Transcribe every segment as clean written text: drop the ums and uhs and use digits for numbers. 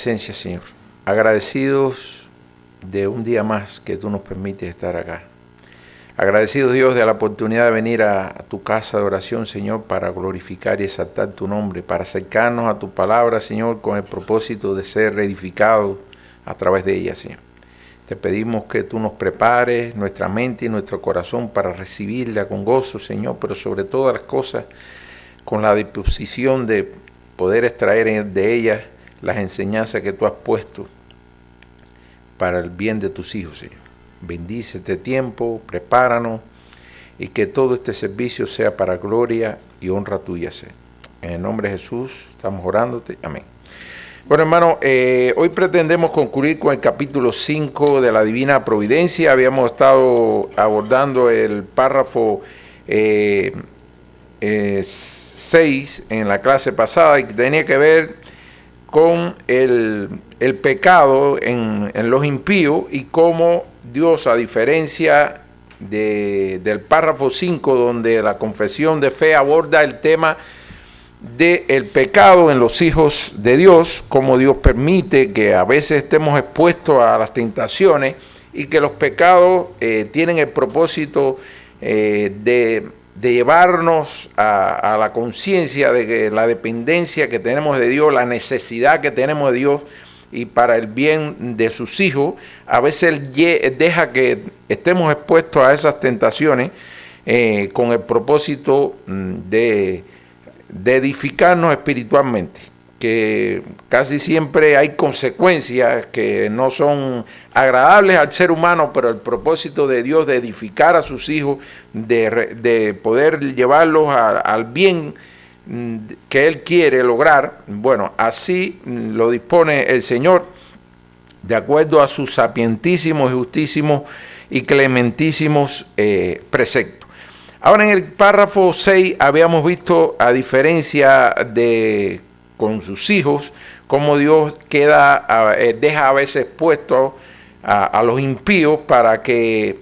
Presencia, Señor. Agradecidos de un día más que tú nos permites estar acá. Agradecidos, Dios, de la oportunidad de venir a tu casa de oración, Señor, para glorificar y exaltar tu nombre, para acercarnos a tu palabra, Señor, con el propósito de ser edificados a través de ella, Señor. Te pedimos que tú nos prepares nuestra mente y nuestro corazón para recibirla con gozo, Señor, pero sobre todas las cosas con la disposición de poder extraer de ella las enseñanzas que tú has puesto para el bien de tus hijos, Señor. Bendice este tiempo, prepáranos y que todo este servicio sea para gloria y honra tuya, Señor. En el nombre de Jesús estamos orándote. Amén. Bueno, hermano, hoy pretendemos concluir con el capítulo 5 de la Divina Providencia. Habíamos estado abordando el párrafo 6 en la clase pasada y que tenía que ver con el pecado en los impíos y cómo Dios, a diferencia del párrafo 5, donde la confesión de fe aborda el tema del pecado en los hijos de Dios, cómo Dios permite que a veces estemos expuestos a las tentaciones y que los pecados tienen el propósito de llevarnos a la conciencia de que la dependencia que tenemos de Dios, la necesidad que tenemos de Dios y para el bien de sus hijos, a veces Él deja que estemos expuestos a esas tentaciones con el propósito de edificarnos espiritualmente, que casi siempre hay consecuencias que no son agradables al ser humano, pero el propósito de Dios de edificar a sus hijos, de poder llevarlos al bien que Él quiere lograr, bueno, así lo dispone el Señor, de acuerdo a sus sapientísimos, justísimos y clementísimos preceptos. Ahora, en el párrafo 6 habíamos visto, a diferencia de con sus hijos, cómo Dios deja a veces puesto a los impíos para que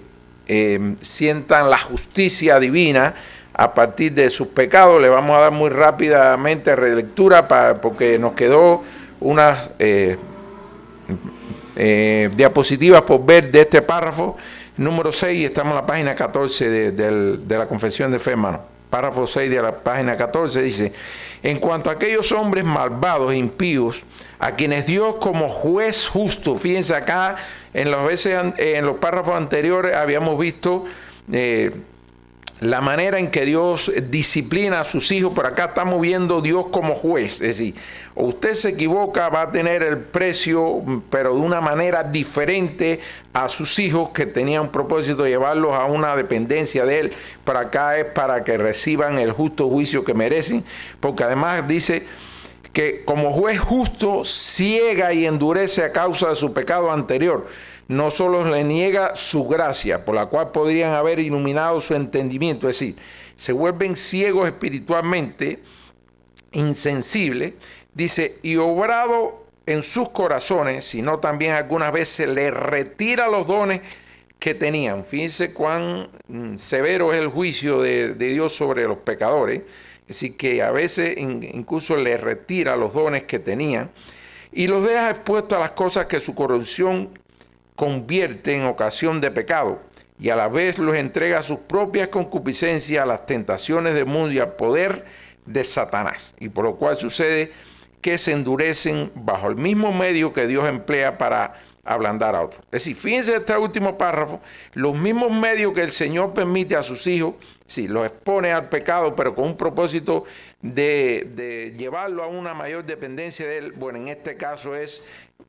sientan la justicia divina a partir de sus pecados. Le vamos a dar muy rápidamente relectura porque nos quedó unas diapositivas por ver de este párrafo número 6, estamos en la página 14 de la Confesión de Fe, hermano. Párrafo 6 de la página 14 dice: en cuanto a aquellos hombres malvados e impíos, a quienes Dios como juez justo, fíjense acá, en los párrafos anteriores habíamos visto la manera en que Dios disciplina a sus hijos, pero acá estamos viendo Dios como juez. Es decir, o usted se equivoca, va a tener el precio, pero de una manera diferente a sus hijos que tenían un propósito de llevarlos a una dependencia de Él. Pero acá es para que reciban el justo juicio que merecen, porque además dice que como juez justo ciega y endurece a causa de su pecado anterior. No solo le niega su gracia, por la cual podrían haber iluminado su entendimiento, es decir, se vuelven ciegos espiritualmente, insensibles, dice, y obrado en sus corazones, sino también algunas veces le retira los dones que tenían. Fíjense cuán severo es el juicio de Dios sobre los pecadores, es decir, que a veces incluso le retira los dones que tenían y los deja expuestos a las cosas que su corrupción convierte en ocasión de pecado, y a la vez los entrega a sus propias concupiscencias, a las tentaciones del mundo y al poder de Satanás, y por lo cual sucede que se endurecen bajo el mismo medio que Dios emplea para ablandar a otros. Es decir, fíjense este último párrafo, los mismos medios que el Señor permite a sus hijos, sí, los expone al pecado, pero con un propósito de llevarlo a una mayor dependencia de Él. Bueno, en este caso es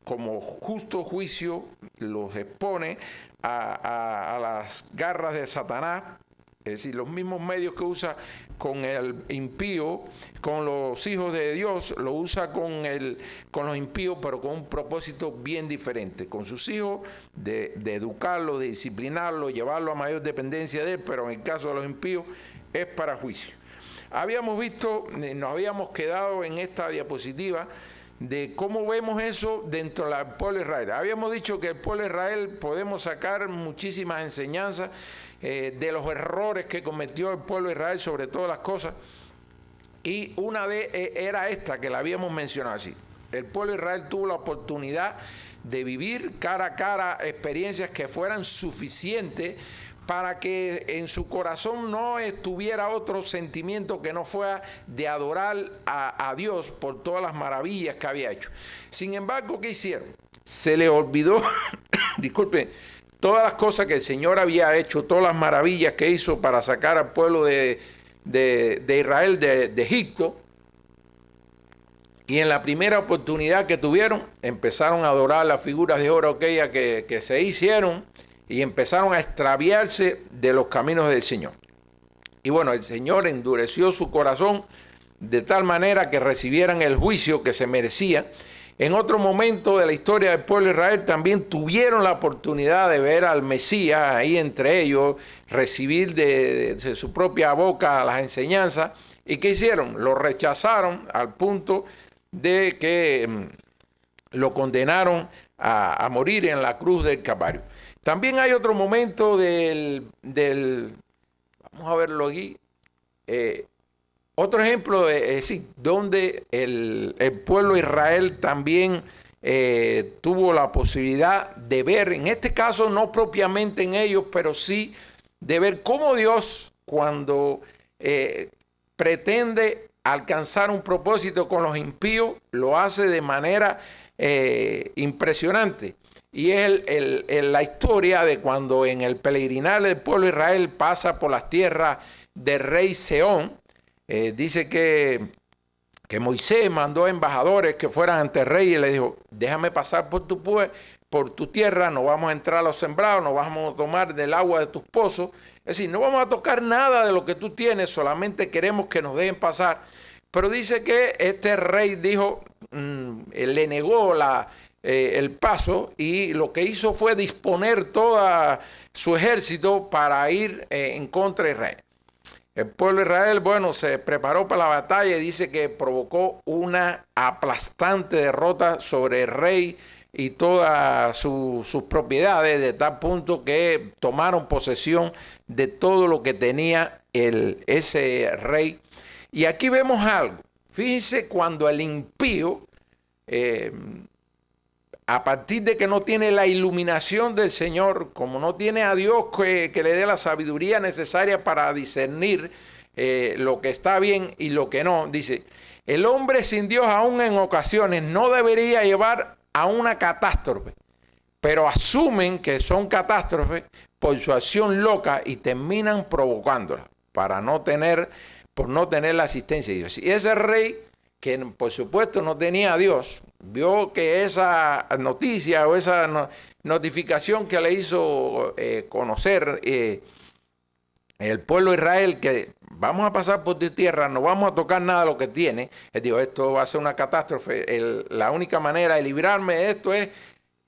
como justo juicio, los expone a las garras de Satanás. Es decir, los mismos medios que usa con el impío, con los hijos de Dios, lo usa con los impíos, pero con un propósito bien diferente. Con sus hijos, de educarlo, de disciplinarlo, llevarlo a mayor dependencia de Él, pero en el caso de los impíos es para juicio. Habíamos visto, nos habíamos quedado en esta diapositiva de cómo vemos eso dentro del pueblo de Israel. Habíamos dicho que el pueblo de Israel podemos sacar muchísimas enseñanzas de los errores que cometió el pueblo de Israel sobre todas las cosas, y una era esta que la habíamos mencionado así. el pueblo de Israel tuvo la oportunidad de vivir cara a cara experiencias que fueran suficientes para que en su corazón no estuviera otro sentimiento que no fuera de adorar a Dios por todas las maravillas que había hecho. Sin embargo, ¿qué hicieron? Se les olvidó, disculpen, todas las cosas que el Señor había hecho, todas las maravillas que hizo para sacar al pueblo de Israel de Egipto. Y en la primera oportunidad que tuvieron, empezaron a adorar las figuras de oro aquellas que se hicieron y empezaron a extraviarse de los caminos del Señor. Y bueno, el Señor endureció su corazón de tal manera que recibieran el juicio que se merecía. En otro momento de la historia del pueblo de Israel también tuvieron la oportunidad de ver al Mesías ahí entre ellos, recibir de su propia boca las enseñanzas. ¿Y qué hicieron? Lo rechazaron al punto de que lo condenaron a morir en la cruz del Calvario. También hay otro momento vamos a verlo aquí, otro ejemplo donde el pueblo de Israel también tuvo la posibilidad de ver, en este caso no propiamente en ellos, pero sí de ver cómo Dios, cuando pretende alcanzar un propósito con los impíos, lo hace de manera impresionante. Y es la historia de cuando en el peregrinar del pueblo de Israel pasa por las tierras del rey Sehón. Dice que Moisés mandó a embajadores que fueran ante el rey y le dijo: déjame pasar por tu tierra, no vamos a entrar a los sembrados, no vamos a tomar del agua de tus pozos. Es decir, no vamos a tocar nada de lo que tú tienes, solamente queremos que nos dejen pasar. Pero dice que este rey dijo, le negó el paso, y lo que hizo fue disponer todo su ejército para ir en contra de Israel. El pueblo de Israel, bueno, se preparó para la batalla y dice que provocó una aplastante derrota sobre el rey y todas sus propiedades, de tal punto que tomaron posesión de todo lo que tenía ese rey. Y aquí vemos algo. Fíjense, cuando el impío, a partir de que no tiene la iluminación del Señor, como no tiene a Dios que le dé la sabiduría necesaria para discernir lo que está bien y lo que no, dice, el hombre sin Dios aún en ocasiones no debería llevar a una catástrofe, pero asumen que son catástrofes por su acción loca y terminan provocándola por no tener la asistencia de Dios. Y ese rey, que por supuesto no tenía a Dios, vio que esa noticia o esa notificación que le hizo conocer el pueblo de Israel, que vamos a pasar por tu tierra, no vamos a tocar nada de lo que tiene, él dijo, esto va a ser una catástrofe, la única manera de librarme de esto es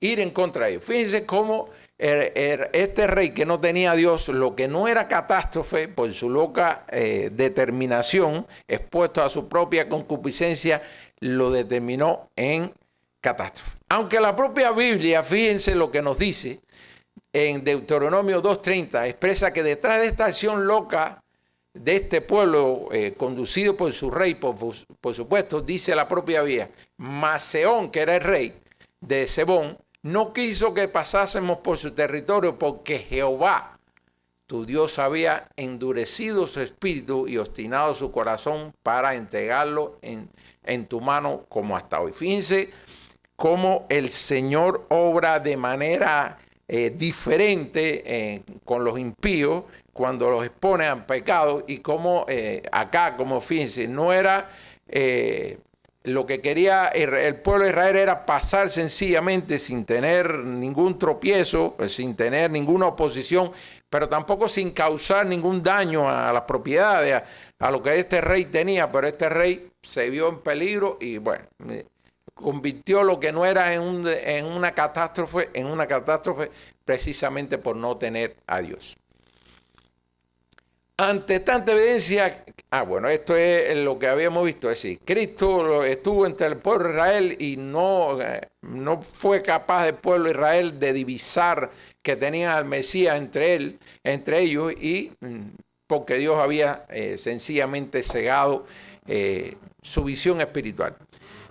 ir en contra de ellos. Fíjense cómo este rey que no tenía a Dios, lo que no era catástrofe, por su loca determinación, expuesto a su propia concupiscencia, lo determinó en catástrofe. Aunque la propia Biblia, fíjense lo que nos dice en Deuteronomio 2:30, expresa que detrás de esta acción loca de este pueblo, conducido por su rey, por supuesto, dice la propia Biblia, mas Sehón, que era el rey de Hesbón, no quiso que pasásemos por su territorio, porque Jehová, tu Dios, había endurecido su espíritu y obstinado su corazón para entregarlo en tu mano como hasta hoy. Fíjense cómo el Señor obra de manera diferente con los impíos cuando los expone al pecado, y cómo acá, como fíjense, no era... lo que quería el pueblo de Israel era pasar sencillamente sin tener ningún tropiezo, sin tener ninguna oposición, pero tampoco sin causar ningún daño a las propiedades, a lo que este rey tenía. Pero este rey se vio en peligro y bueno, convirtió lo que no era en una catástrofe precisamente por no tener a Dios. Ante tanta evidencia, bueno, esto es lo que habíamos visto, es decir, Cristo estuvo entre el pueblo de Israel y no fue capaz el pueblo de Israel de divisar que tenían al Mesías entre ellos, y porque Dios había sencillamente cegado su visión espiritual.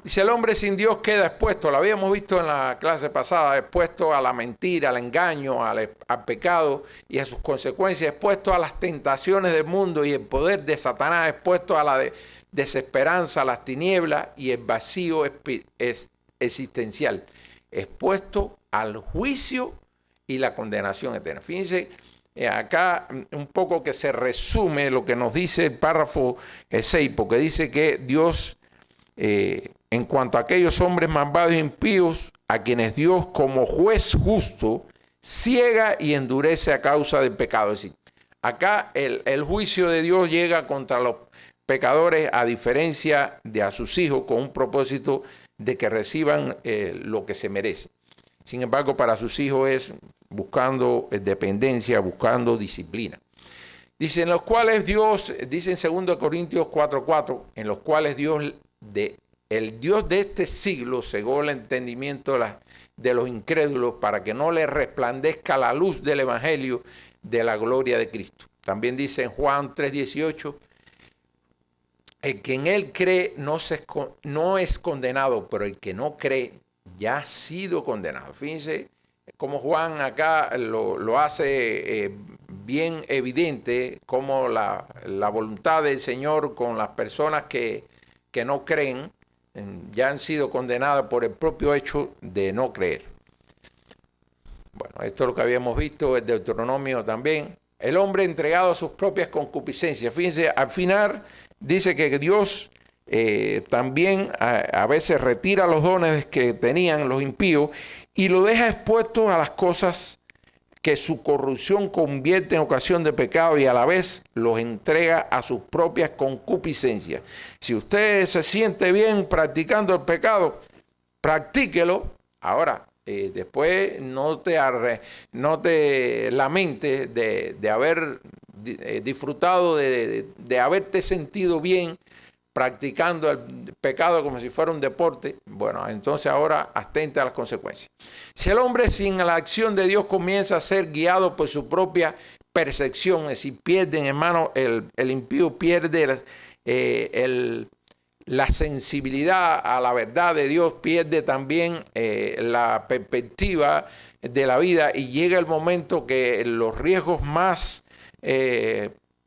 Dice, el hombre sin Dios queda expuesto, lo habíamos visto en la clase pasada, expuesto a la mentira, al engaño, al pecado y a sus consecuencias, expuesto a las tentaciones del mundo y el poder de Satanás, expuesto a la desesperanza, a las tinieblas y el vacío existencial, expuesto al juicio y la condenación eterna. Fíjense, acá un poco que se resume lo que nos dice el párrafo 6, porque dice que Dios... en cuanto a aquellos hombres malvados e impíos, a quienes Dios como juez justo ciega y endurece a causa del pecado. Es decir, acá el juicio de Dios llega contra los pecadores a diferencia de a sus hijos con un propósito de que reciban lo que se merece. Sin embargo, para sus hijos es buscando dependencia, buscando disciplina. Dice, en los cuales Dios, dice en 2 Corintios 4:4, en los cuales el Dios de este siglo cegó el entendimiento de los incrédulos para que no les resplandezca la luz del evangelio de la gloria de Cristo. También dice en Juan 3:18, el que en él cree no es condenado, pero el que no cree ya ha sido condenado. Fíjense cómo Juan acá lo hace bien evidente, como la voluntad del Señor con las personas que no creen, ya han sido condenadas por el propio hecho de no creer. Bueno, esto es lo que habíamos visto en Deuteronomio también. El hombre entregado a sus propias concupiscencias. Fíjense, al final dice que Dios también a veces retira los dones que tenían los impíos y lo deja expuesto a las cosas que su corrupción convierte en ocasión de pecado y a la vez los entrega a sus propias concupiscencias. Si usted se siente bien practicando el pecado, practíquelo. Ahora, después no te lamentes de haber disfrutado, de haberte sentido bien practicando el pecado como si fuera un deporte. Bueno, entonces ahora atente a las consecuencias. Si el hombre sin la acción de Dios comienza a ser guiado por su propia percepción, es decir, pierde, hermano, el impío pierde la sensibilidad a la verdad de Dios, pierde también la perspectiva de la vida y llega el momento que los riesgos más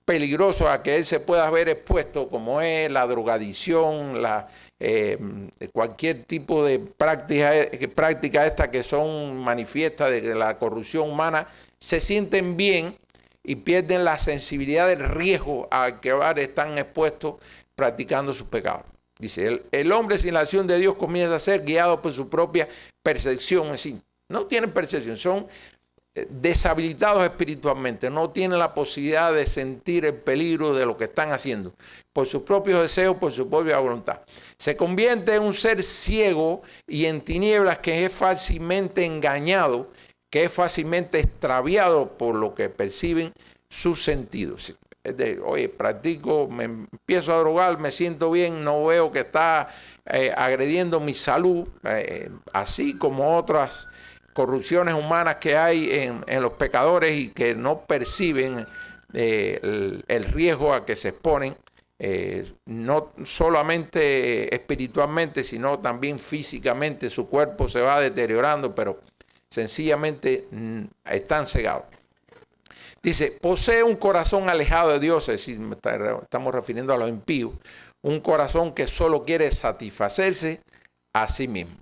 peligrosos a que él se pueda ver expuesto, como es la drogadicción, cualquier tipo de práctica esta que son manifiestas de la corrupción humana, se sienten bien y pierden la sensibilidad del riesgo al que están expuestos practicando sus pecados. Dice, el hombre sin la acción de Dios comienza a ser guiado por su propia percepción. Es decir, no tienen percepción, son deshabilitados espiritualmente, no tienen la posibilidad de sentir el peligro de lo que están haciendo por sus propios deseos, por su propia voluntad. Se convierte en un ser ciego y en tinieblas que es fácilmente engañado, que es fácilmente extraviado por lo que perciben sus sentidos. Oye, practico, me empiezo a drogar, me siento bien, no veo que está agrediendo mi salud, así como otras corrupciones humanas que hay en los pecadores y que no perciben el riesgo a que se exponen, no solamente espiritualmente, sino también físicamente. Su cuerpo se va deteriorando, pero sencillamente están cegados. Dice, posee un corazón alejado de Dios, es decir, estamos refiriendo a los impíos, un corazón que solo quiere satisfacerse a sí mismo.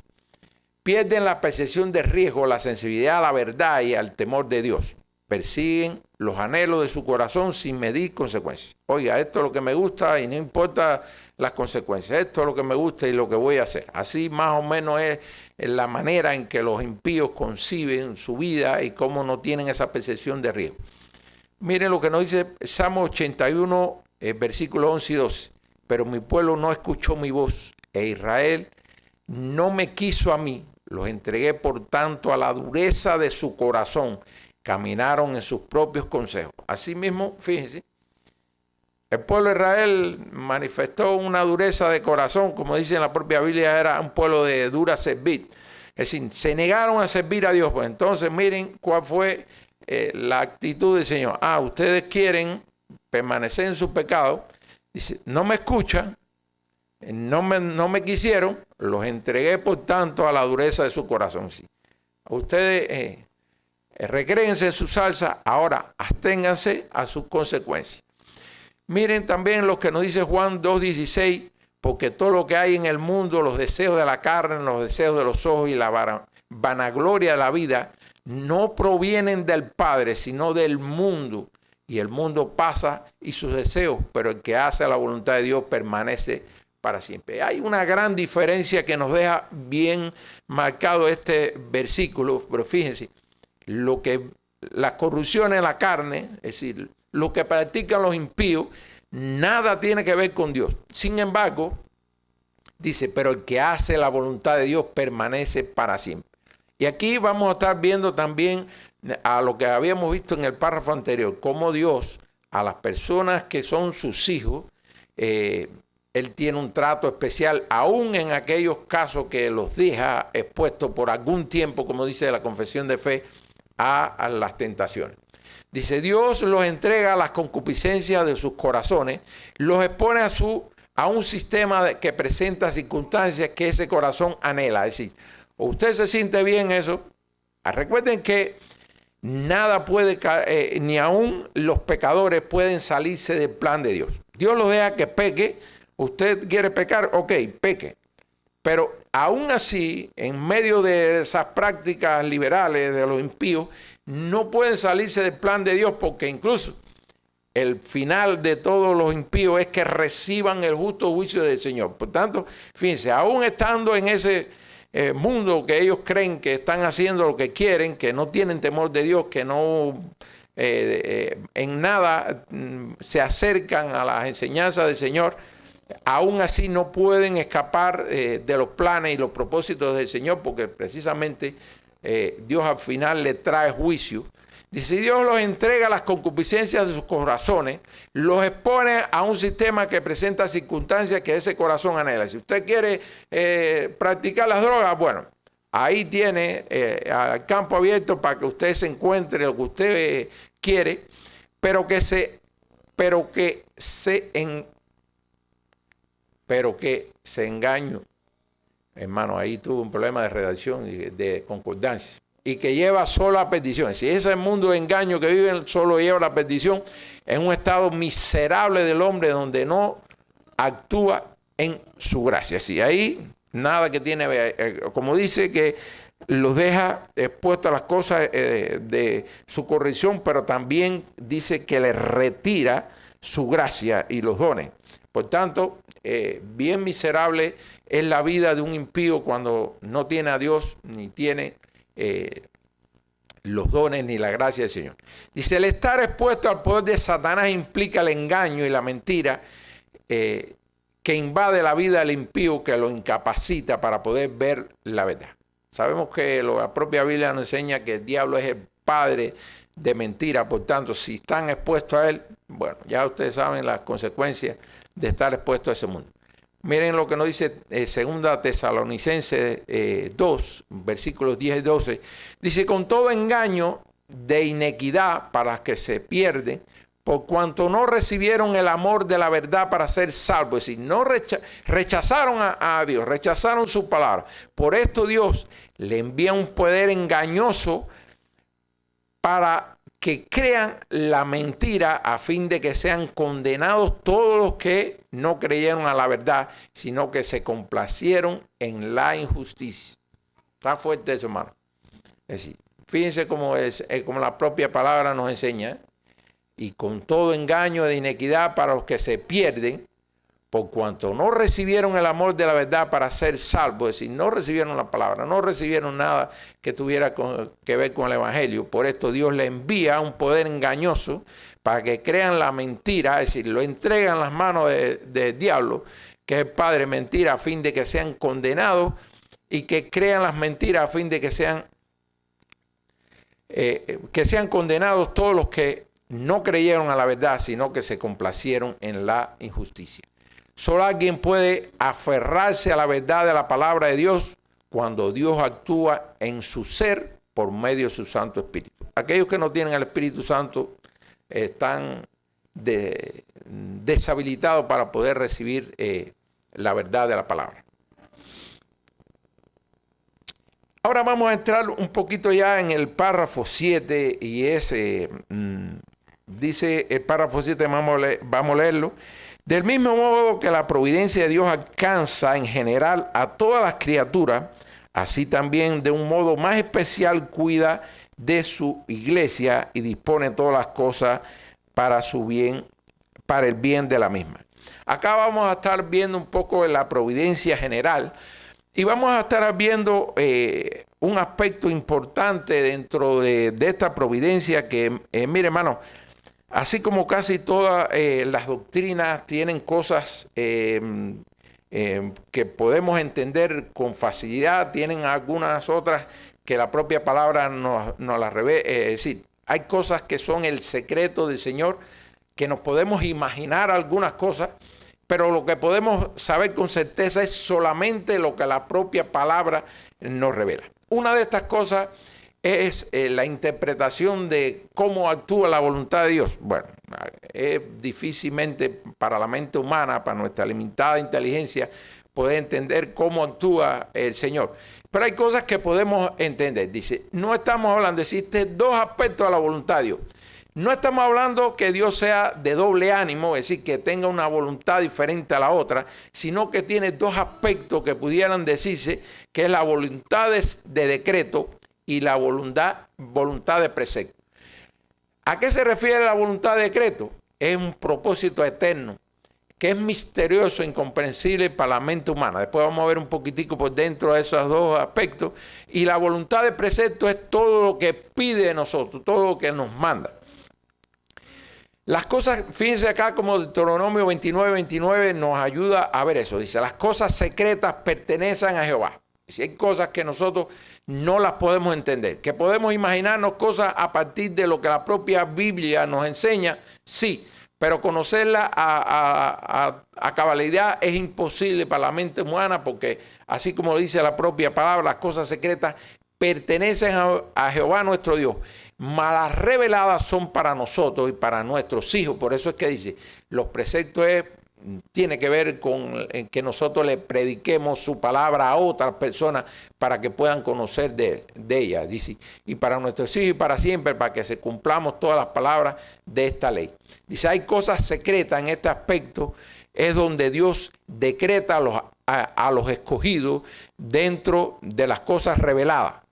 Pierden la percepción de riesgo, la sensibilidad a la verdad y al temor de Dios. Persiguen los anhelos de su corazón sin medir consecuencias. Oiga, esto es lo que me gusta y no importa las consecuencias. Esto es lo que me gusta y lo que voy a hacer. Así más o menos es la manera en que los impíos conciben su vida y cómo no tienen esa percepción de riesgo. Miren lo que nos dice Salmo 81, versículos 11 y 12. Pero mi pueblo no escuchó mi voz e Israel no me quiso a mí. Los entregué, por tanto, a la dureza de su corazón. Caminaron en sus propios consejos. Asimismo, fíjense, el pueblo de Israel manifestó una dureza de corazón, como dice en la propia Biblia, era un pueblo de dura servir. Es decir, se negaron a servir a Dios. Pues entonces, miren cuál fue la actitud del Señor. Ustedes quieren permanecer en su pecado. Dice, no me escuchan. no me quisieron, los entregué por tanto a la dureza de su corazón. Sí. Ustedes recréense en su salsa, ahora absténganse a sus consecuencias. Miren también lo que nos dice Juan 2:16, porque todo lo que hay en el mundo, los deseos de la carne, los deseos de los ojos y la vanagloria de la vida, no provienen del Padre, sino del mundo. Y el mundo pasa y sus deseos, pero el que hace la voluntad de Dios permanece para siempre. Hay una gran diferencia que nos deja bien marcado este versículo, pero fíjense, la corrupción en la carne, es decir, lo que practican los impíos, nada tiene que ver con Dios. Sin embargo, dice, pero el que hace la voluntad de Dios permanece para siempre. Y aquí vamos a estar viendo también a lo que habíamos visto en el párrafo anterior, cómo Dios a las personas que son sus hijos, Él tiene un trato especial, aún en aquellos casos que los deja expuestos por algún tiempo, como dice la confesión de fe, a las tentaciones. Dice, Dios los entrega a las concupiscencias de sus corazones, los expone a un sistema que presenta circunstancias que ese corazón anhela. Es decir, usted se siente bien eso. Recuerden que nada puede caer, ni aún los pecadores pueden salirse del plan de Dios. Dios los deja que peque. Usted quiere pecar, ok, peque. Pero aún así, en medio de esas prácticas liberales de los impíos, no pueden salirse del plan de Dios, porque incluso el final de todos los impíos es que reciban el justo juicio del Señor. Por tanto, fíjense, aún estando en ese mundo que ellos creen que están haciendo lo que quieren, que no tienen temor de Dios, que no en nada se acercan a las enseñanzas del Señor, aún así no pueden escapar de los planes y los propósitos del Señor, porque precisamente Dios al final le trae juicio. Dice, Dios los entrega a las concupiscencias de sus corazones, los expone a un sistema que presenta circunstancias que ese corazón anhela. Si usted quiere practicar las drogas, bueno, ahí tiene el campo abierto para que usted se encuentre lo que usted quiere, pero que se engañe. Hermano, ahí tuvo un problema de redacción y de concordancia. Y que lleva solo a perdición. Si ese es el mundo de engaño que viven, solo lleva a la perdición, en un estado miserable del hombre donde no actúa en su gracia. Si ahí nada que tiene, como dice, que los deja expuestos a las cosas de su corrección, pero también dice que le retira su gracia y los dones. Por tanto, bien miserable es la vida de un impío cuando no tiene a Dios, ni tiene los dones ni la gracia del Señor. Dice, el estar expuesto al poder de Satanás implica el engaño y la mentira que invade la vida del impío, que lo incapacita para poder ver la verdad. Sabemos que la propia Biblia nos enseña que el diablo es el padre de mentira, por tanto, si están expuestos a él, bueno, ya ustedes saben las consecuencias de estar expuestos a ese mundo. Miren lo que nos dice 2 Tesalonicenses 2, versículos 10 y 12. Dice, con todo engaño de inequidad para las que se pierden, por cuanto no recibieron el amor de la verdad para ser salvos. Es decir, no rechazaron a Dios, rechazaron su palabra. Por esto Dios le envía un poder engañoso para que crean la mentira, a fin de que sean condenados todos los que no creyeron a la verdad, sino que se complacieron en la injusticia. Está fuerte eso, hermano. Es decir, fíjense cómo como la propia palabra nos enseña, y con todo engaño de inequidad para los que se pierden, por cuanto no recibieron el amor de la verdad para ser salvos. Es decir, no recibieron la palabra, no recibieron nada que tuviera que ver con el evangelio. Por esto Dios le envía un poder engañoso para que crean la mentira, es decir, lo entregan en las manos del diablo, que es el padre mentira, a fin de que sean condenados, y que crean las mentiras a fin de que sean condenados todos los que no creyeron a la verdad, sino que se complacieron en la injusticia. Solo alguien puede aferrarse a la verdad de la palabra de Dios cuando Dios actúa en su ser por medio de su Santo Espíritu. Aquellos que no tienen el Espíritu Santo están deshabilitados para poder recibir la verdad de la palabra. Ahora vamos a entrar un poquito ya en el párrafo 7 y dice el párrafo 7, vamos a leerlo. Del mismo modo que la providencia de Dios alcanza en general a todas las criaturas, así también de un modo más especial cuida de su iglesia y dispone todas las cosas para su bien, para el bien de la misma. Acá vamos a estar viendo un poco de la providencia general y vamos a estar viendo un aspecto importante dentro de esta providencia que, mire hermano, así como casi todas las doctrinas tienen cosas que podemos entender con facilidad, tienen algunas otras que la propia palabra nos las revela. Es decir, hay cosas que son el secreto del Señor, que nos podemos imaginar algunas cosas, pero lo que podemos saber con certeza es solamente lo que la propia palabra nos revela. Una de estas cosas es la interpretación de cómo actúa la voluntad de Dios. Bueno, es difícilmente para la mente humana, para nuestra limitada inteligencia, poder entender cómo actúa el Señor. Pero hay cosas que podemos entender. Dice, no estamos hablando, existen dos aspectos a la voluntad de Dios. No estamos hablando que Dios sea de doble ánimo, es decir, que tenga una voluntad diferente a la otra, sino que tiene dos aspectos que pudieran decirse, que es la voluntad de decreto y la voluntad de precepto. ¿A qué se refiere la voluntad de decreto? Es un propósito eterno, que es misterioso, incomprensible para la mente humana. Después vamos a ver un poquitico por dentro de esos dos aspectos. Y la voluntad de precepto es todo lo que pide de nosotros, todo lo que nos manda. Las cosas, fíjense acá como Deuteronomio 29 nos ayuda a ver eso. Dice, las cosas secretas pertenecen a Jehová. Si hay cosas que nosotros no las podemos entender, que podemos imaginarnos cosas a partir de lo que la propia Biblia nos enseña, sí, pero conocerla a cabalidad es imposible para la mente humana, porque así como dice la propia palabra, las cosas secretas pertenecen a Jehová nuestro Dios, mas las reveladas son para nosotros y para nuestros hijos. Por eso es que dice, los preceptos tiene que ver con que nosotros le prediquemos su palabra a otras personas para que puedan conocer de ella. Dice, y para nuestros hijos y para siempre, para que se cumplamos todas las palabras de esta ley. Dice, hay cosas secretas en este aspecto, es donde Dios decreta a los escogidos dentro de las cosas reveladas.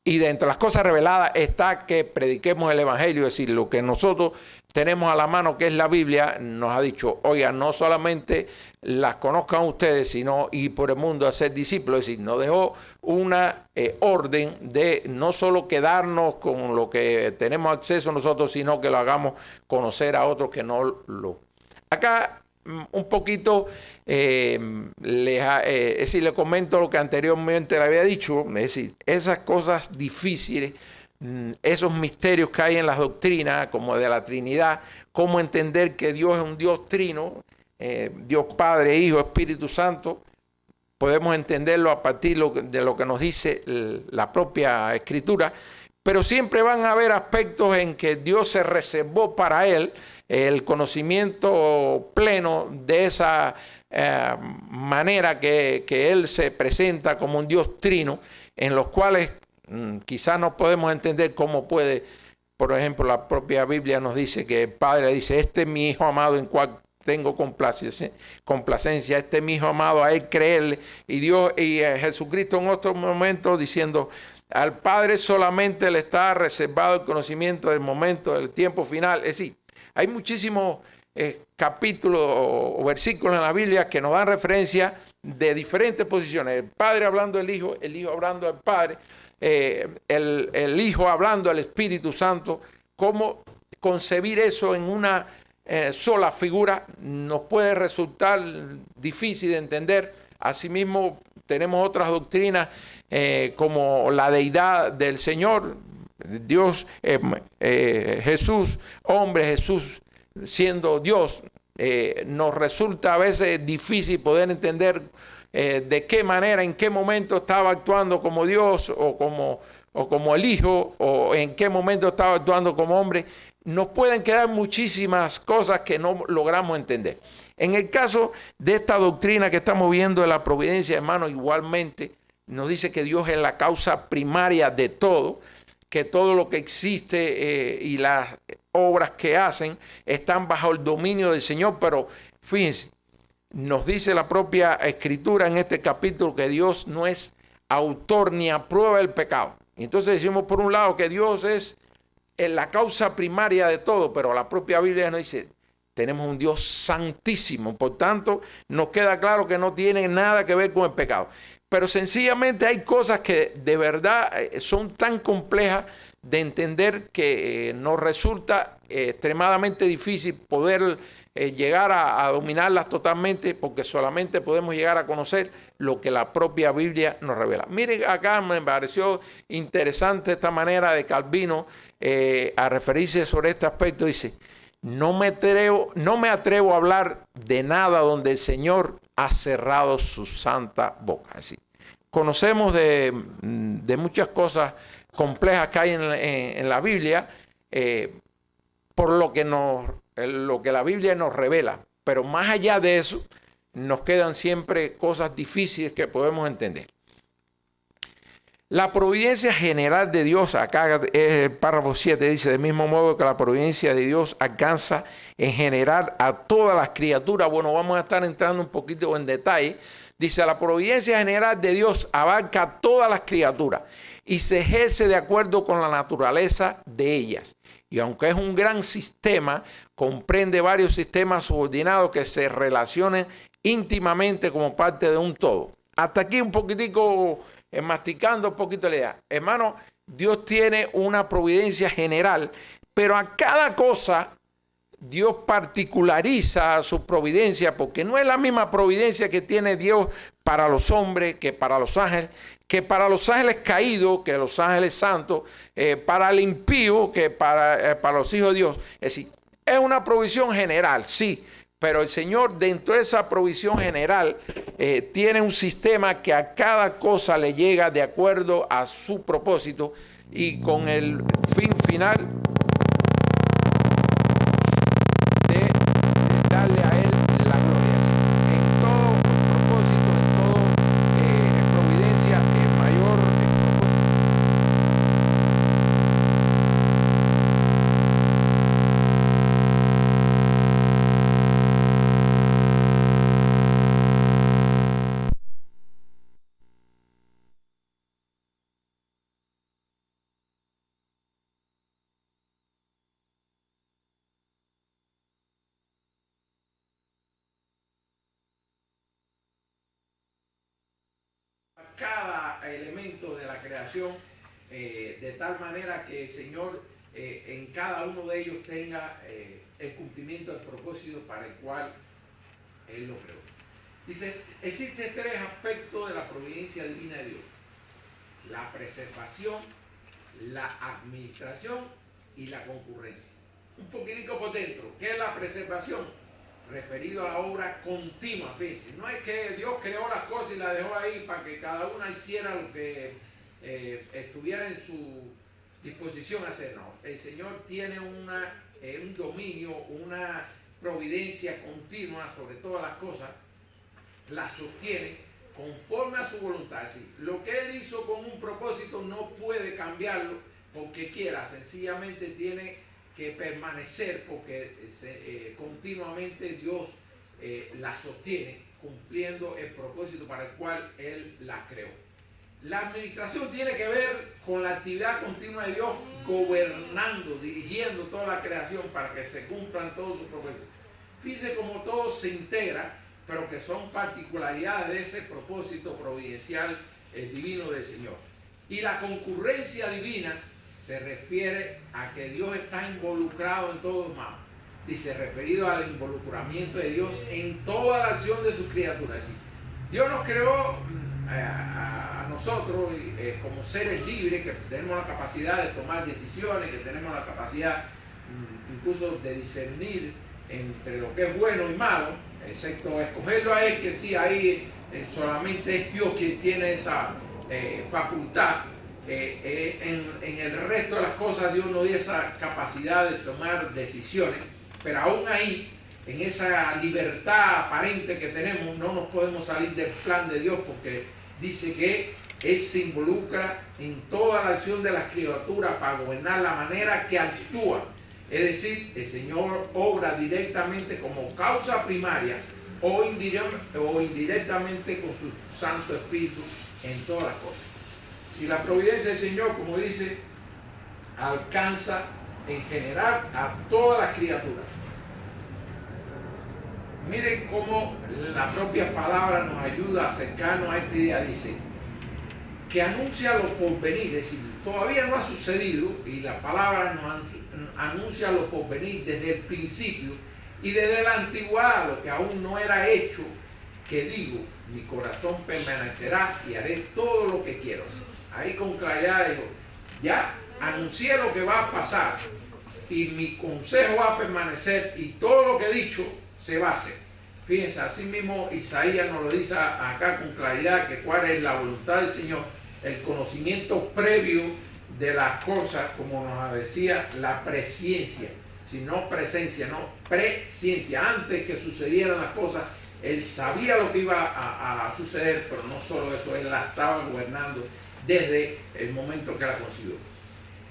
Y dentro de las cosas reveladas está que prediquemos el evangelio, es decir, lo que nosotros tenemos a la mano, que es la Biblia, nos ha dicho, oiga, no solamente las conozcan ustedes, sino ir por el mundo a ser discípulos. Es decir, nos dejó una orden de no solo quedarnos con lo que tenemos acceso nosotros, sino que lo hagamos conocer a otros que no lo. Acá un poquito, es decir, le comento lo que anteriormente le había dicho, es decir, esas cosas difíciles, esos misterios que hay en las doctrinas, como de la Trinidad, cómo entender que Dios es un Dios trino, Dios Padre, Hijo, Espíritu Santo, podemos entenderlo a partir de lo que nos dice la propia Escritura, pero siempre van a haber aspectos en que Dios se reservó para él el conocimiento pleno de esa manera que él se presenta como un Dios trino, en los cuales quizás no podemos entender cómo puede, por ejemplo, la propia Biblia nos dice que el Padre dice, este es mi Hijo amado en cual tengo complacencia, este es mi Hijo amado, a él creerle, y Dios y Jesucristo en otro momento diciendo, al Padre solamente le está reservado el conocimiento del momento, del tiempo final. Es decir, hay muchísimos capítulos o versículos en la Biblia que nos dan referencia de diferentes posiciones. El Padre hablando del Hijo, el Hijo hablando del Padre, el Hijo hablando al Espíritu Santo. Cómo concebir eso en una sola figura nos puede resultar difícil de entender. Asimismo, tenemos otras doctrinas como la deidad del Señor, Dios, Jesús, hombre, Jesús siendo Dios. Nos resulta a veces difícil poder entender de qué manera, en qué momento estaba actuando como Dios o como el Hijo, o en qué momento estaba actuando como hombre. Nos pueden quedar muchísimas cosas que no logramos entender. En el caso de esta doctrina que estamos viendo de la providencia, hermano, igualmente nos dice que Dios es la causa primaria de todo, que todo lo que existe y las obras que hacen están bajo el dominio del Señor. Pero fíjense, nos dice la propia Escritura en este capítulo que Dios no es autor ni aprueba el pecado. Entonces decimos por un lado que Dios es la causa primaria de todo, pero la propia Biblia nos dice, tenemos un Dios santísimo. Por tanto, nos queda claro que no tiene nada que ver con el pecado. Pero sencillamente hay cosas que de verdad son tan complejas de entender que nos resulta extremadamente difícil poder llegar a dominarlas totalmente, porque solamente podemos llegar a conocer lo que la propia Biblia nos revela. Miren, acá me pareció interesante esta manera de Calvino a referirse sobre este aspecto. Dice, no me atrevo a hablar de nada donde el Señor ha cerrado su santa boca. Así, conocemos de muchas cosas complejas que hay en la Biblia, por lo que la Biblia nos revela. Pero más allá de eso, nos quedan siempre cosas difíciles que podemos entender. La providencia general de Dios, acá es el párrafo 7, dice, del mismo modo que la providencia de Dios alcanza en general a todas las criaturas. Bueno, vamos a estar entrando un poquito en detalle. Dice, la providencia general de Dios abarca a todas las criaturas y se ejerce de acuerdo con la naturaleza de ellas. Y aunque es un gran sistema, comprende varios sistemas subordinados que se relacionan íntimamente como parte de un todo. Hasta aquí un poquitico, masticando un poquito la idea. Hermano, Dios tiene una providencia general, pero a cada cosa Dios particulariza su providencia, porque no es la misma providencia que tiene Dios para los hombres que para los ángeles, que para los ángeles caídos, que los ángeles santos, para el impío, que para los hijos de Dios. Es decir, es una provisión general, sí, pero el Señor dentro de esa provisión general tiene un sistema que a cada cosa le llega de acuerdo a su propósito y con el fin final de darle a Él la gloria. En todo propósito, en todo providencia, el mayor propósito. Cada elemento de la creación de tal manera que el Señor en cada uno de ellos tenga el cumplimiento del propósito para el cual Él lo creó. Dice, existen tres aspectos de la providencia divina de Dios: la preservación, la administración y la concurrencia. Un poquitico por dentro, ¿qué es la preservación? Referido a la obra continua, fíjense. No es que Dios creó las cosas y las dejó ahí para que cada una hiciera lo que estuviera en su disposición a hacer. No, el Señor tiene un dominio, una providencia continua sobre todas las cosas, las sostiene conforme a su voluntad. Es decir, lo que Él hizo con un propósito no puede cambiarlo porque quiera, sencillamente tiene que permanecer porque continuamente Dios la sostiene cumpliendo el propósito para el cual Él la creó. La administración tiene que ver con la actividad continua de Dios gobernando, dirigiendo toda la creación para que se cumplan todos sus propósitos. Fíjense cómo todo se integra, pero que son particularidades de ese propósito providencial divino del Señor. Y la concurrencia divina se refiere a que Dios está involucrado en todo, hermano. Dice, referido al involucramiento de Dios en toda la acción de sus criaturas. Es decir, Dios nos creó a nosotros como seres libres, que tenemos la capacidad de tomar decisiones, que tenemos la capacidad incluso de discernir entre lo que es bueno y malo, excepto escogerlo a Él, que sí, ahí solamente es Dios quien tiene esa facultad. En el resto de las cosas Dios nos dio esa capacidad de tomar decisiones, pero aún ahí, en esa libertad aparente que tenemos, no nos podemos salir del plan de Dios, porque dice que Él se involucra en toda la acción de las criaturas para gobernar la manera que actúa. Es decir, el Señor obra directamente como causa primaria o indirectamente con su Santo Espíritu en todas las cosas. Si la providencia del Señor, como dice, alcanza en general a todas las criaturas. Miren cómo la propia palabra nos ayuda a acercarnos a este día. Dice que anuncia lo por venir, es decir, todavía no ha sucedido y la palabra nos anuncia lo por venir desde el principio y desde la antigüedad, lo que aún no era hecho, que digo, mi corazón permanecerá y haré todo lo que quiero hacer. Ahí con claridad digo, ya anuncié lo que va a pasar y mi consejo va a permanecer y todo lo que he dicho se va a hacer. Fíjense, así mismo Isaías nos lo dice acá con claridad, que cuál es la voluntad del Señor, el conocimiento previo de las cosas, como nos decía, la presciencia, si no presencia, no presciencia. Antes que sucedieran las cosas, Él sabía lo que iba a suceder, pero no solo eso, Él la estaba gobernando desde el momento que la concibió.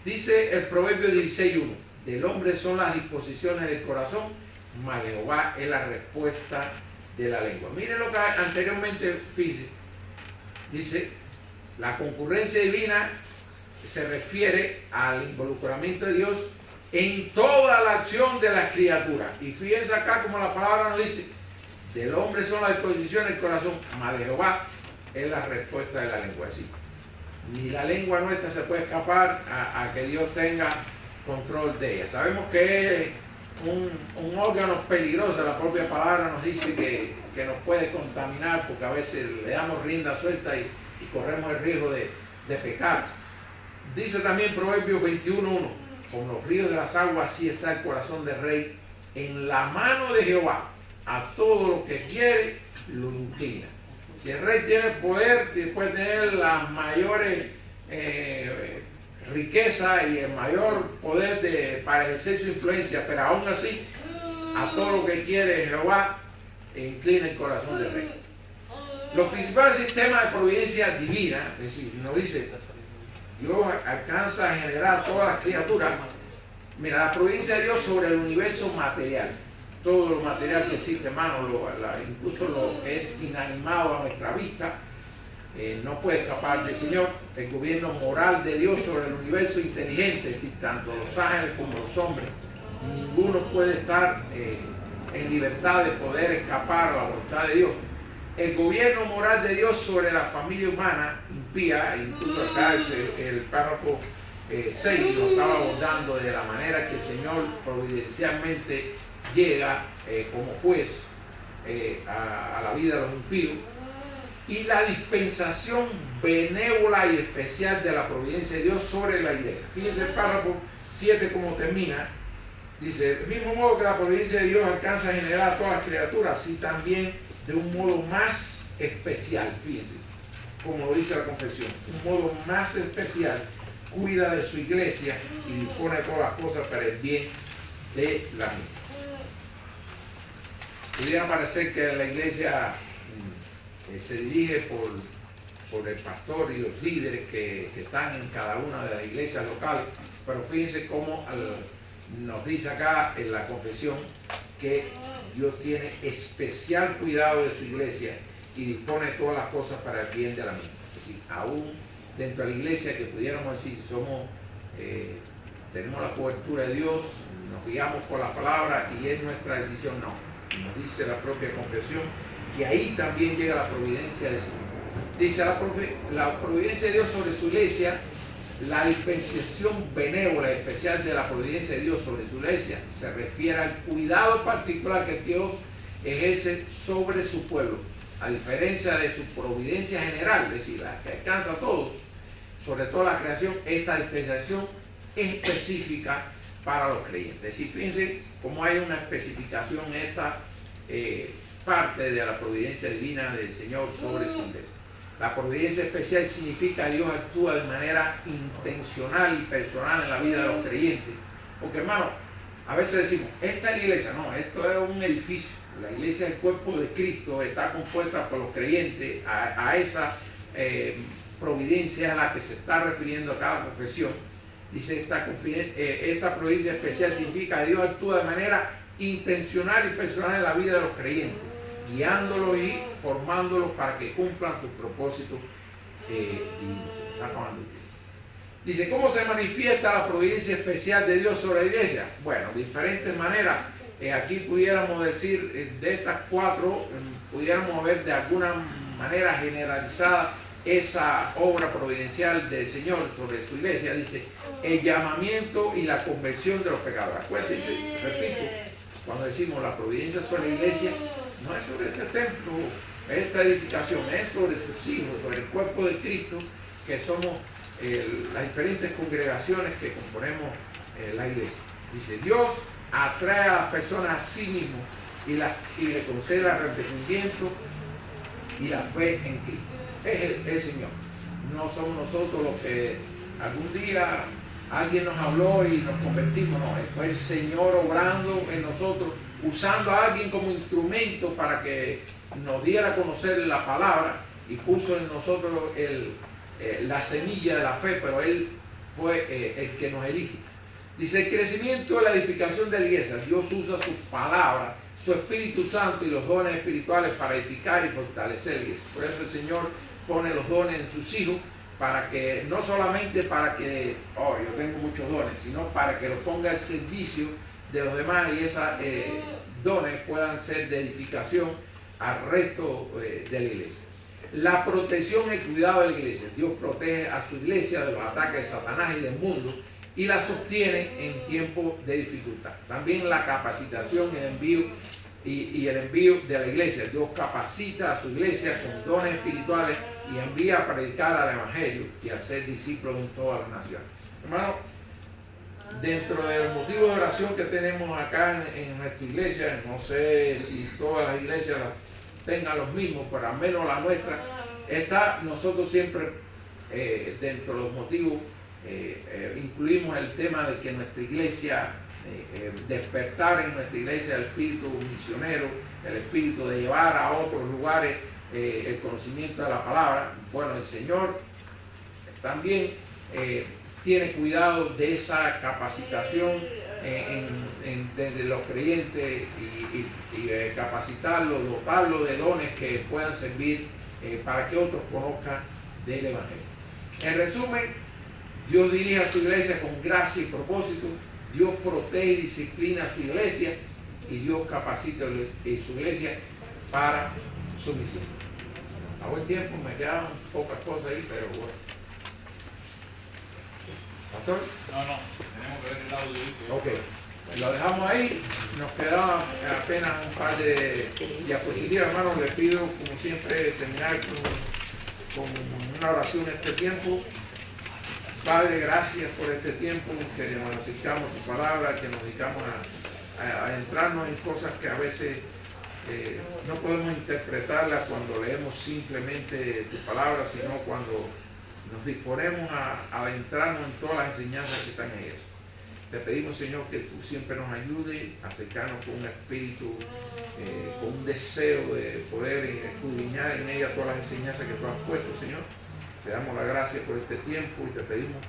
Dice el Proverbio 16:1, del hombre son las disposiciones del corazón, mas de Jehová es la respuesta de la lengua. Miren lo que anteriormente dice, la concurrencia divina se refiere al involucramiento de Dios en toda la acción de las criaturas. Y fíjense acá como la palabra nos dice, del hombre son las disposiciones del corazón, mas de Jehová es la respuesta de la lengua. Así, ni la lengua nuestra se puede escapar a que Dios tenga control de ella. Sabemos que es un órgano peligroso, la propia palabra nos dice que nos puede contaminar porque a veces le damos rienda suelta y corremos el riesgo de pecar. Dice también Proverbios 21:1, con los ríos de las aguas así está el corazón del rey, en la mano de Jehová, a todo lo que quiere lo inclina. Si el rey tiene poder, puede tener las mayores riquezas y el mayor poder para ejercer su influencia, pero aún así, a todo lo que quiere Jehová, inclina el corazón del rey. Los principales sistemas de providencia divina, es decir, nos dice, Dios alcanza a generar todas las criaturas. Mira, la providencia de Dios sobre el universo material, todo lo material que existe, hermano, incluso lo que es inanimado a nuestra vista, no puede escapar del Señor. El gobierno moral de Dios sobre el universo inteligente, es decir, tanto los ángeles como los hombres, ninguno puede estar en libertad de poder escapar a la voluntad de Dios. El gobierno moral de Dios sobre la familia humana impía, incluso acá el párrafo 6 lo estaba abordando de la manera que el Señor providencialmente llega como juez a la vida de los impíos, y la dispensación benévola y especial de la providencia de Dios sobre la iglesia. Fíjense el párrafo 7 como termina. Dice, del mismo modo que la providencia de Dios alcanza a generar a todas las criaturas, así también de un modo más especial, fíjense, como lo dice la confesión, un modo más especial, cuida de su iglesia y dispone de todas las cosas para el bien de la misma. Pudiera parecer que la iglesia se dirige por el pastor y los líderes que están en cada una de las iglesias locales, pero fíjense cómo nos dice acá en la confesión que Dios tiene especial cuidado de su iglesia y dispone todas las cosas para el bien de la misma. Es decir, aún dentro de la iglesia que pudiéramos decir tenemos la cobertura de Dios, nos guiamos por la palabra y es nuestra decisión, no. Nos dice la propia confesión que ahí también llega la providencia del Señor. Dice la providencia de Dios sobre su iglesia, la dispensación benévola y especial de la providencia de Dios sobre su iglesia se refiere al cuidado particular que Dios ejerce sobre su pueblo, a diferencia de su providencia general, es decir, la que alcanza a todos, sobre toda la creación. Esta dispensación es específica para los creyentes. Es decir, fíjense cómo hay una especificación en esta parte de la providencia divina del Señor sobre su iglesia. La providencia especial significa que Dios actúa de manera intencional y personal en la vida de los creyentes. Porque, hermano, a veces decimos, esta es la iglesia. No, esto es un edificio. La iglesia es el cuerpo de Cristo, está compuesta por los creyentes. A esa providencia a la que se está refiriendo a cada confesión. Dice, esta providencia especial significa que Dios actúa de manera intencional y personal en la vida de los creyentes, guiándolos y formándolos para que cumplan sus propósitos divinos. Dice, ¿cómo se manifiesta la providencia especial de Dios sobre la iglesia? Bueno, diferentes maneras. Aquí pudiéramos decir, de estas cuatro, pudiéramos ver de alguna manera generalizada esa obra providencial del Señor sobre su iglesia. Dice, el llamamiento y la conversión de los pecadores. Acuérdense, repito, cuando decimos la providencia sobre la iglesia, no es sobre este templo, esta edificación, es sobre sus hijos, sobre el cuerpo de Cristo, que somos las diferentes congregaciones que componemos la iglesia. Dice, Dios atrae a las personas a sí mismo y le concede el arrepentimiento y la fe en Cristo. Es el Señor. No somos nosotros los que algún día alguien nos habló y nos convertimos. No, fue el Señor obrando en nosotros, usando a alguien como instrumento para que nos diera a conocer la palabra y puso en nosotros la semilla de la fe, pero Él fue el que nos elige. Dice, el crecimiento de la edificación de la iglesia. Dios usa sus palabras, su Espíritu Santo y los dones espirituales para edificar y fortalecer la iglesia. Por eso el Señor pone los dones en sus hijos, para que, no solamente para que, yo tengo muchos dones, sino para que los ponga al servicio de los demás y esos dones puedan ser de edificación al resto de la iglesia. La protección y cuidado de la iglesia. Dios protege a su iglesia de los ataques de Satanás y del mundo y la sostiene en tiempos de dificultad. También la capacitación y el envío de la iglesia. Dios capacita a su iglesia con dones espirituales y envía a predicar al evangelio y a ser discípulos en todas las naciones. Hermano, dentro de los motivos de oración que tenemos acá en nuestra iglesia, no sé si todas las iglesias tengan los mismos, pero al menos la nuestra, está nosotros siempre dentro de los motivos, incluimos el tema de que nuestra iglesia, despertar en nuestra iglesia el espíritu misionero, el espíritu de llevar a otros lugares el conocimiento de la palabra. Bueno, el Señor también tiene cuidado de esa capacitación de los creyentes y capacitarlos, dotarlos de dones que puedan servir para que otros conozcan del evangelio. En resumen, Dios dirige a su iglesia con gracia y propósito. Dios protege y disciplina a su iglesia y Dios capacita a su iglesia para su misión. A buen tiempo, me quedan pocas cosas ahí, pero bueno. ¿Pastor? No, tenemos que ver el audio. Ok, lo dejamos ahí. Nos quedaban apenas un par de diapositivas, hermanos. Les pido, como siempre, terminar con una oración en este tiempo. Padre, gracias por este tiempo que nos acercamos a tu palabra, que nos dedicamos a adentrarnos en cosas que a veces no podemos interpretarlas cuando leemos simplemente tu palabra, sino cuando nos disponemos a adentrarnos en todas las enseñanzas que están en eso. Te pedimos, Señor, que tú siempre nos ayudes a acercarnos con un espíritu, con un deseo de poder escudriñar en ella todas las enseñanzas que tú has puesto, Señor. Te damos la gracia por este tiempo y te pedimos,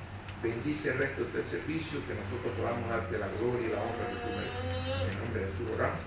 bendice el resto de este servicio, que nosotros podamos darte la gloria y la honra que tú mereces. En el nombre de Jesús oramos.